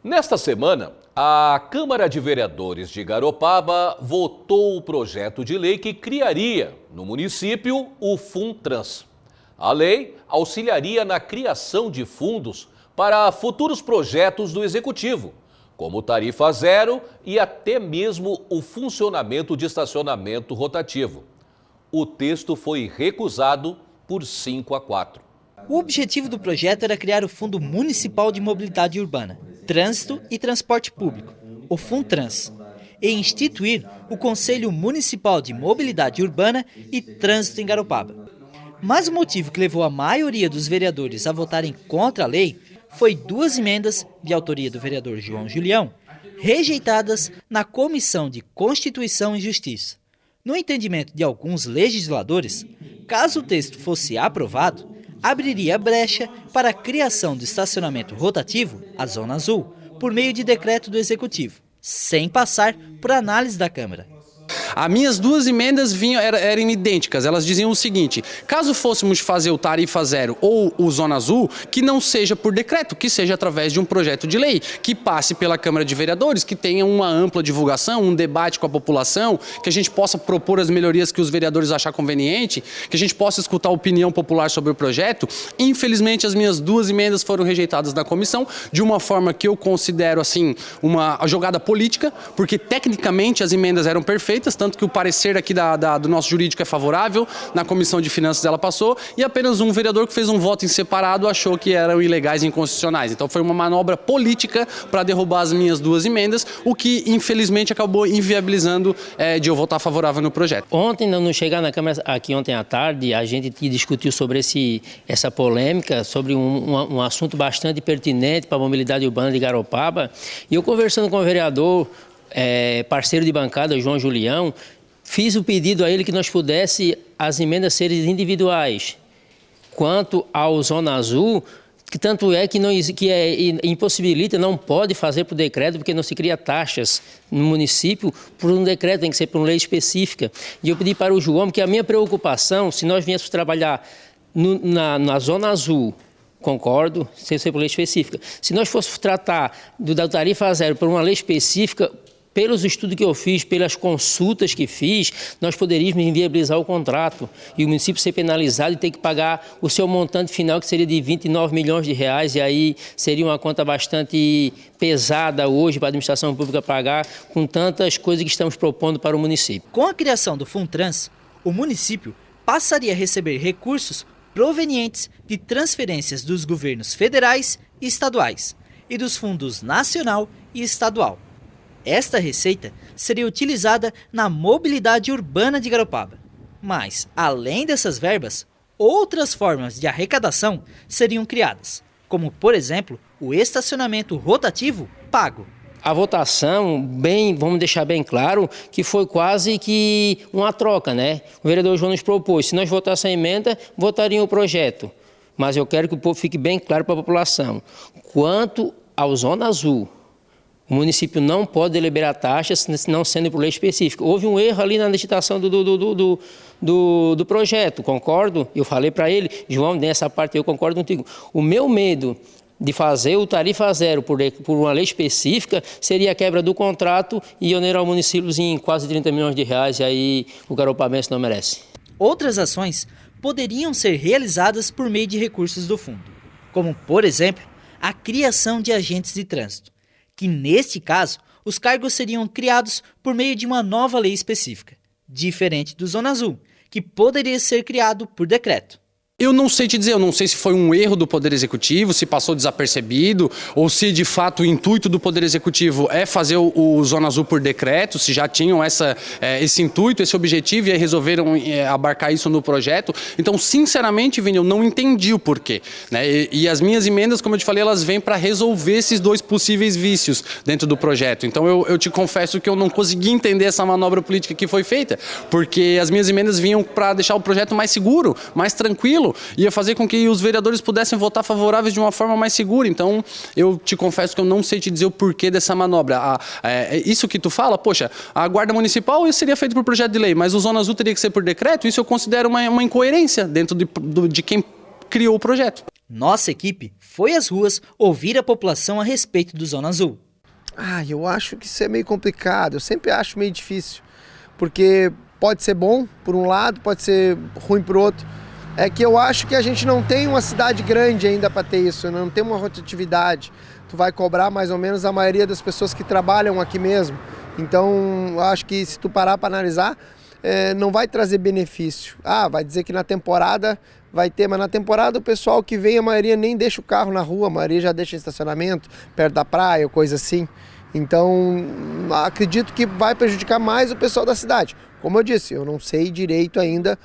Nesta semana, a Câmara de Vereadores de Garopaba votou o projeto de lei que criaria, no município, o FUNTRANS. A lei auxiliaria na criação de fundos para futuros projetos do Executivo, como tarifa zero e até mesmo o funcionamento de estacionamento rotativo. O texto foi recusado por 5-4. O objetivo do projeto era criar o Fundo Municipal de Mobilidade Urbana, Trânsito e Transporte Público, o FUNTRANS, e instituir o Conselho Municipal de Mobilidade Urbana e Trânsito em Garopaba. Mas o motivo que levou a maioria dos vereadores a votarem contra a lei foi 2 emendas, de autoria do vereador João Julião, rejeitadas na Comissão de Constituição e Justiça. No entendimento de alguns legisladores, caso o texto fosse aprovado, abriria brecha para a criação do estacionamento rotativo, a Zona Azul, por meio de decreto do Executivo, sem passar por análise da Câmara. As minhas 2 emendas eram idênticas, elas diziam o seguinte: caso fôssemos fazer o tarifa zero ou o Zona Azul, que não seja por decreto, que seja através de um projeto de lei, que passe pela Câmara de Vereadores, que tenha uma ampla divulgação, um debate com a população, que a gente possa propor as melhorias que os vereadores achar conveniente, que a gente possa escutar a opinião popular sobre o projeto. Infelizmente, as minhas 2 emendas foram rejeitadas na comissão, de uma forma que eu considero assim uma jogada política, porque tecnicamente as emendas eram perfeitas, tanto que o parecer aqui do nosso jurídico é favorável, na Comissão de Finanças ela passou, e apenas um vereador que fez um voto em separado achou que eram ilegais e inconstitucionais. Então foi uma manobra política para derrubar as minhas 2 emendas, o que infelizmente acabou inviabilizando de eu votar favorável no projeto. Ontem, não chegar na Câmara aqui ontem à tarde, a gente discutiu sobre essa polêmica, sobre um assunto bastante pertinente para a mobilidade urbana de Garopaba, e eu conversando com o vereador, parceiro de bancada, João Julião, fiz o pedido a ele que nós pudesse as emendas serem individuais. Quanto ao Zona Azul, que tanto é que impossibilita, não pode fazer por decreto, porque não se cria taxas no município por um decreto, tem que ser por uma lei específica. E eu pedi para o João, que a minha preocupação, se nós viéssemos trabalhar na Zona Azul, concordo, sem ser por lei específica. Se nós fôssemos tratar da tarifa zero por uma lei específica, pelos estudos que eu fiz, pelas consultas que fiz, nós poderíamos inviabilizar o contrato e o município ser penalizado e ter que pagar o seu montante final, que seria de 29 milhões de reais, e aí seria uma conta bastante pesada hoje para a administração pública pagar, com tantas coisas que estamos propondo para o município. Com a criação do FUNTRANS, o município passaria a receber recursos provenientes de transferências dos governos federais e estaduais e dos fundos nacional e estadual. Esta receita seria utilizada na mobilidade urbana de Garopaba. Mas, além dessas verbas, outras formas de arrecadação seriam criadas, como, por exemplo, o estacionamento rotativo pago. A votação, vamos deixar bem claro, que foi quase que uma troca, né? O vereador João nos propôs, se nós votássemos a emenda, votariam o projeto. Mas eu quero que o povo fique bem claro para a população. Quanto ao Zona Azul, o município não pode deliberar taxas, não sendo por lei específica. Houve um erro ali na licitação do projeto, concordo? Eu falei para ele, João, nessa parte eu concordo contigo. O meu medo de fazer o tarifa zero por uma lei específica seria a quebra do contrato e onerar o município em quase 30 milhões de reais, e aí o garopabense não merece. Outras ações poderiam ser realizadas por meio de recursos do fundo, como, por exemplo, a criação de agentes de trânsito, que neste caso os cargos seriam criados por meio de uma nova lei específica, diferente do Zona Azul, que poderia ser criado por decreto. Eu não sei te dizer, eu não sei se foi um erro do Poder Executivo, se passou desapercebido, ou se de fato o intuito do Poder Executivo é fazer o Zona Azul por decreto, se já tinham esse intuito, esse objetivo, e aí resolveram abarcar isso no projeto. Então, sinceramente, Vini, eu não entendi o porquê, né? E as minhas emendas, como eu te falei, elas vêm para resolver esses 2 possíveis vícios dentro do projeto. Então, eu te confesso que eu não consegui entender essa manobra política que foi feita, porque as minhas emendas vinham para deixar o projeto mais seguro, mais tranquilo, ia fazer com que os vereadores pudessem votar favoráveis de uma forma mais segura. Então, eu te confesso que eu não sei te dizer o porquê dessa manobra. Isso que tu fala, poxa, a Guarda Municipal seria feito por projeto de lei, mas o Zona Azul teria que ser por decreto. Isso eu considero uma incoerência dentro de quem criou o projeto. Nossa equipe foi às ruas ouvir a população a respeito do Zona Azul. Eu acho que isso é meio complicado, eu sempre acho meio difícil, porque pode ser bom por um lado, pode ser ruim por outro. É que eu acho que a gente não tem uma cidade grande ainda para ter isso, não tem uma rotatividade. Tu vai cobrar mais ou menos a maioria das pessoas que trabalham aqui mesmo. Então, eu acho que se tu parar para analisar, não vai trazer benefício. Vai dizer que na temporada vai ter, mas na temporada o pessoal que vem, a maioria nem deixa o carro na rua, a maioria já deixa em estacionamento, perto da praia ou coisa assim. Então, acredito que vai prejudicar mais o pessoal da cidade. Como eu disse, eu não sei direito ainda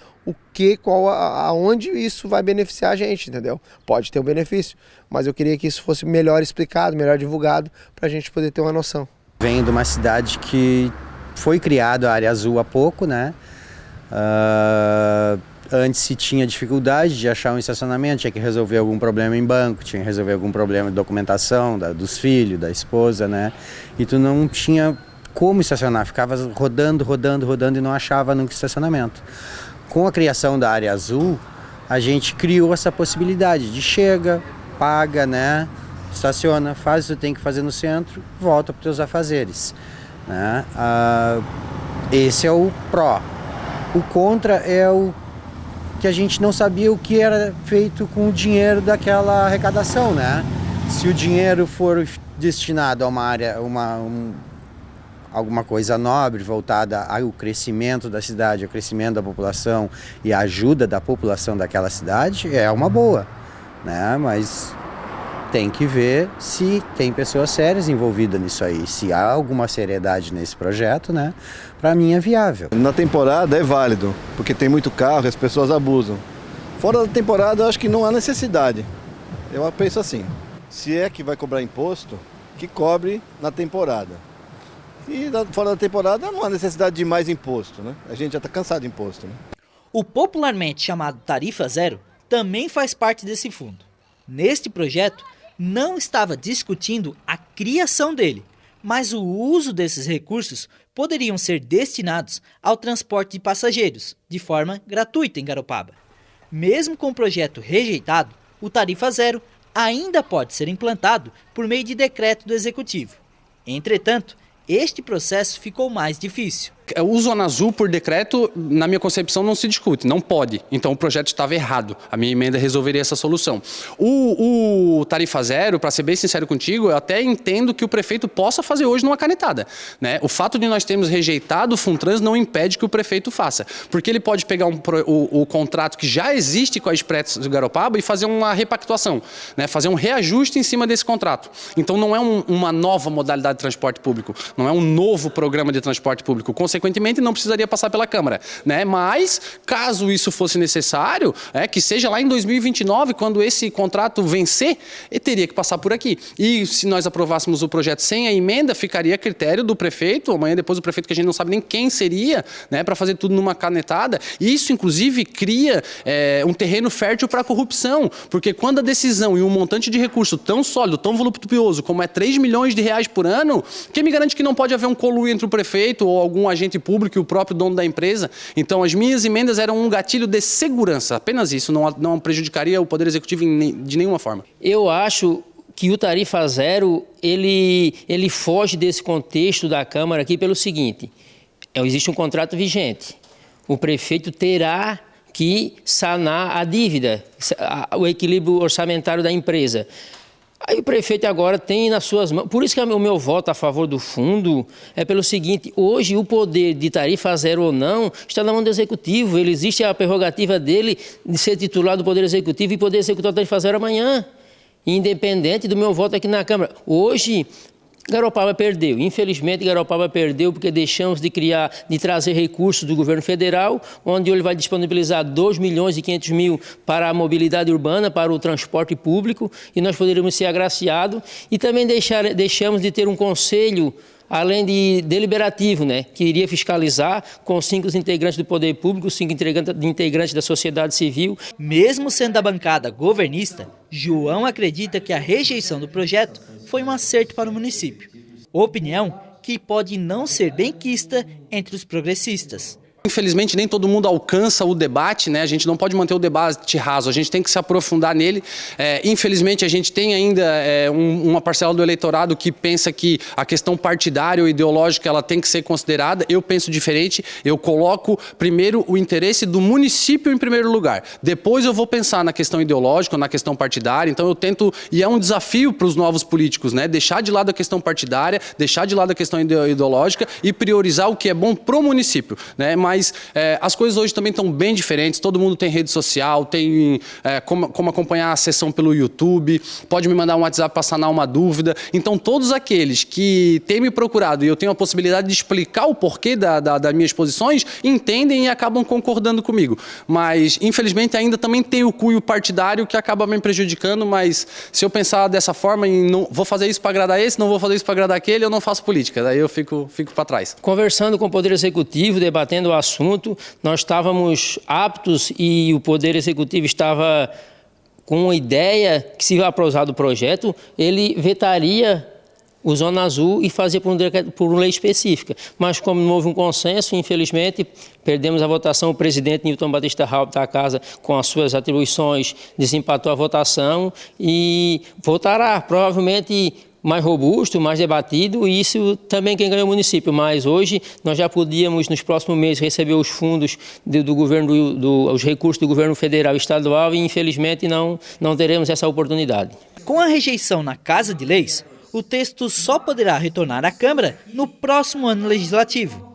aonde isso vai beneficiar a gente, entendeu? Pode ter um benefício, mas eu queria que isso fosse melhor explicado, melhor divulgado, para a gente poder ter uma noção. Venho de uma cidade que foi criada a área azul há pouco, né? Antes se tinha dificuldade de achar um estacionamento, tinha que resolver algum problema em banco, tinha que resolver algum problema de documentação dos filhos, da esposa, né? E tu não tinha como estacionar, ficava rodando e não achava nunca estacionamento. Com a criação da área azul, a gente criou essa possibilidade de chega, paga, né? Estaciona, faz o que tu tem que fazer no centro, volta para os teus afazeres, né? Esse é o pró. O contra é o que a gente não sabia o que era feito com o dinheiro daquela arrecadação, né? Se o dinheiro for destinado a uma área, alguma coisa nobre, voltada ao crescimento da cidade, ao crescimento da população e à ajuda da população daquela cidade, é uma boa, né? Mas tem que ver se tem pessoas sérias envolvidas nisso aí, se há alguma seriedade nesse projeto, né? Para mim é viável. Na temporada é válido, porque tem muito carro e as pessoas abusam. Fora da temporada, eu acho que não há necessidade. Eu penso assim, se é que vai cobrar imposto, que cobre na temporada. E fora da temporada não há necessidade de mais imposto, né? A gente já está cansado de imposto, né? O popularmente chamado Tarifa Zero também faz parte desse fundo. Neste projeto, não estava discutindo a criação dele, mas o uso desses recursos poderiam ser destinados ao transporte de passageiros, de forma gratuita em Garopaba. Mesmo com o projeto rejeitado, o Tarifa Zero ainda pode ser implantado por meio de decreto do Executivo. Entretanto, este processo ficou mais difícil. O Zona Azul, por decreto, na minha concepção, não se discute, não pode. Então o projeto estava errado. A minha emenda resolveria essa solução. O Tarifa Zero, para ser bem sincero contigo, eu até entendo que o prefeito possa fazer hoje numa canetada, né? O fato de nós termos rejeitado o Funtrans não impede que o prefeito faça. Porque ele pode pegar o contrato que já existe com a Expresso do Garopaba e fazer uma repactuação, né? Fazer um reajuste em cima desse contrato. Então não é uma nova modalidade de transporte público, não é um novo programa de transporte público. Consequentemente, não precisaria passar pela Câmara, né? Mas, caso isso fosse necessário, que seja lá em 2029, quando esse contrato vencer, ele teria que passar por aqui. E se nós aprovássemos o projeto sem a emenda, ficaria a critério do prefeito, amanhã depois o prefeito que a gente não sabe nem quem seria, né, para fazer tudo numa canetada. Isso, inclusive, cria um terreno fértil para a corrupção, porque quando a decisão e um montante de recurso tão sólido, tão voluptuoso, como é 3 milhões de reais por ano, quem me garante que não pode haver um conluio entre o prefeito ou algum agente público e o próprio dono da empresa? Então, as minhas emendas eram um gatilho de segurança, apenas isso, não prejudicaria o Poder Executivo de nenhuma forma. Eu acho que o Tarifa Zero, ele foge desse contexto da Câmara aqui pelo seguinte: existe um contrato vigente, o prefeito terá que sanar a dívida, o equilíbrio orçamentário da empresa. Aí o prefeito agora tem nas suas mãos, por isso que o meu voto a favor do fundo é pelo seguinte: hoje o poder de Tarifa Zero ou não está na mão do Executivo, existe a prerrogativa dele de ser titular do Poder Executivo e poder executar a Tarifa Zero amanhã, independente do meu voto aqui na Câmara. Hoje, Garopaba perdeu, infelizmente Garopaba perdeu porque deixamos de trazer recursos do governo federal, onde ele vai disponibilizar 2.500.000 para a mobilidade urbana, para o transporte público, e nós poderíamos ser agraciados, e também deixamos de ter um conselho, além de deliberativo, né, que iria fiscalizar com 5 integrantes do poder público, 5 integrantes da sociedade civil. Mesmo sendo a bancada governista, João acredita que a rejeição do projeto foi um acerto para o município. Opinião que pode não ser benquista entre os progressistas. Infelizmente, nem todo mundo alcança o debate, né? A gente não pode manter o debate raso, a gente tem que se aprofundar nele. Infelizmente, a gente tem ainda uma parcela do eleitorado que pensa que a questão partidária ou ideológica ela tem que ser considerada. Eu penso diferente, eu coloco primeiro o interesse do município em primeiro lugar. Depois eu vou pensar na questão ideológica, na questão partidária. Então eu tento, e é um desafio para os novos políticos, né? Deixar de lado a questão partidária, deixar de lado a questão ideológica e priorizar o que é bom pro município, né? Mas as coisas hoje também estão bem diferentes, todo mundo tem rede social, tem como acompanhar a sessão pelo YouTube, pode me mandar um WhatsApp para sanar uma dúvida. Então todos aqueles que têm me procurado e eu tenho a possibilidade de explicar o porquê das minhas posições, entendem e acabam concordando comigo. Mas infelizmente ainda também tem o cunho partidário que acaba me prejudicando, mas se eu pensar dessa forma, em não vou fazer isso para agradar esse, não vou fazer isso para agradar aquele, eu não faço política, daí eu fico para trás. Conversando com o Poder Executivo, debatendo o assunto, nós estávamos aptos e o Poder Executivo estava com a ideia que, se aprovado o projeto, ele vetaria o Zona Azul e fazia por uma lei específica. Mas como não houve um consenso, infelizmente, perdemos a votação. O presidente Newton Batista Halpe da Casa, com as suas atribuições, desempatou a votação e votará, provavelmente, mais robusto, mais debatido, e isso também quem ganhou o município. Mas hoje nós já podíamos, nos próximos meses, receber os fundos do governo, os recursos do governo federal e estadual, e infelizmente não teremos essa oportunidade. Com a rejeição na Casa de Leis, o texto só poderá retornar à Câmara no próximo ano legislativo.